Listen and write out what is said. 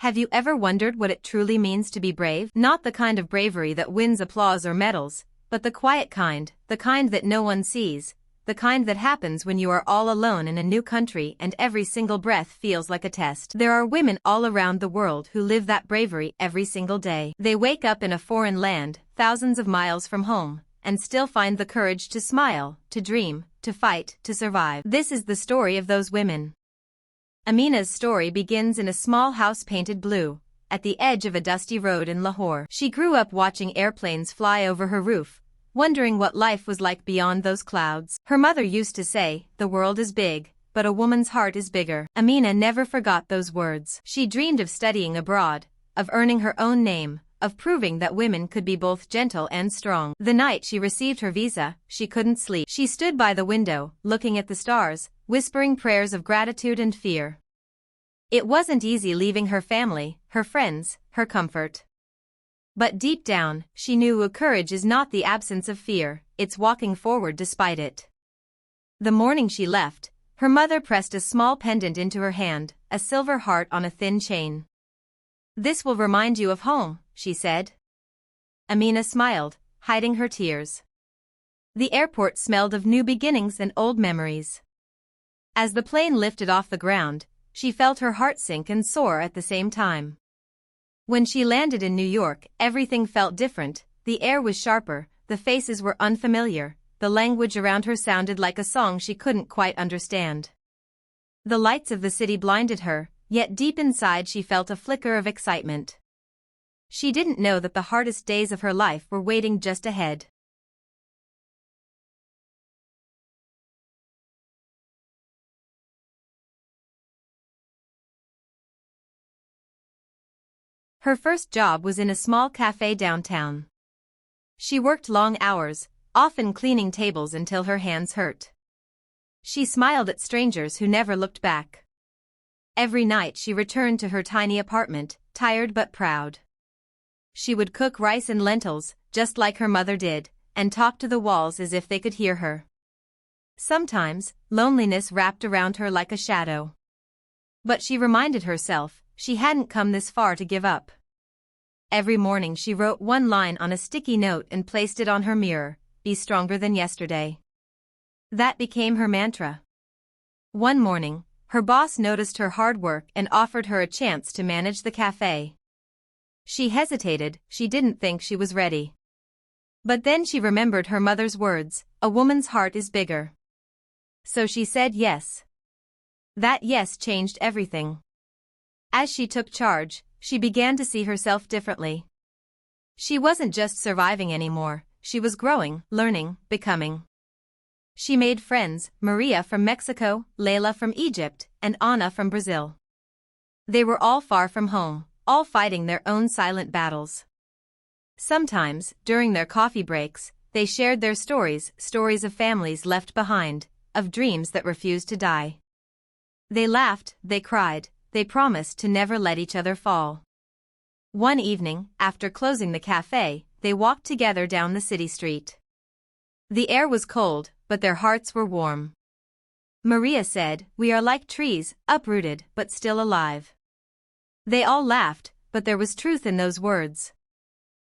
Have you ever wondered what it truly means to be brave? Not the kind of bravery that wins applause or medals, but the quiet kind, the kind that no one sees, the kind that happens when you are all alone in a new country and every single breath feels like a test. There are women all around the world who live that bravery every single day. They wake up in a foreign land, thousands of miles from home, and still find the courage to smile, to dream, to fight, to survive. This is the story of those women. Amina's story begins in a small house painted blue, at the edge of a dusty road in Lahore. She grew up watching airplanes fly over her roof, wondering what life was like beyond those clouds. Her mother used to say, "The world is big, but a woman's heart is bigger." Amina never forgot those words. She dreamed of studying abroad, of earning her own name, of proving that women could be both gentle and strong. The night she received her visa, she couldn't sleep. She stood by the window, looking at the stars, whispering prayers of gratitude and fear. It wasn't easy leaving her family, her friends, her comfort. But deep down, she knew courage is not the absence of fear, it's walking forward despite it. The morning she left, her mother pressed a small pendant into her hand, a silver heart on a thin chain. "This will remind you of home," she said. Amina smiled, hiding her tears. The airport smelled of new beginnings and old memories. As the plane lifted off the ground, she felt her heart sink and soar at the same time. When she landed in New York, everything felt different. The air was sharper, the faces were unfamiliar, the language around her sounded like a song she couldn't quite understand. The lights of the city blinded her, yet deep inside she felt a flicker of excitement. She didn't know that the hardest days of her life were waiting just ahead. Her first job was in a small cafe downtown. She worked long hours, often cleaning tables until her hands hurt. She smiled at strangers who never looked back. Every night she returned to her tiny apartment, tired but proud. She would cook rice and lentils, just like her mother did, and talk to the walls as if they could hear her. Sometimes, loneliness wrapped around her like a shadow. But she reminded herself, she hadn't come this far to give up. Every morning she wrote one line on a sticky note and placed it on her mirror, "Be stronger than yesterday." That became her mantra. One morning, her boss noticed her hard work and offered her a chance to manage the cafe. She hesitated, she didn't think she was ready. But then she remembered her mother's words, "A woman's heart is bigger." So she said yes. That yes changed everything. As she took charge, she began to see herself differently. She wasn't just surviving anymore, she was growing, learning, becoming. She made friends, Maria from Mexico, Leila from Egypt, and Anna from Brazil. They were all far from home, all fighting their own silent battles. Sometimes, during their coffee breaks, they shared their stories, stories of families left behind, of dreams that refused to die. They laughed, they cried, they promised to never let each other fall. One evening, after closing the cafe, they walked together down the city street. The air was cold, but their hearts were warm. Maria said, "We are like trees, uprooted but still alive." They all laughed, but there was truth in those words.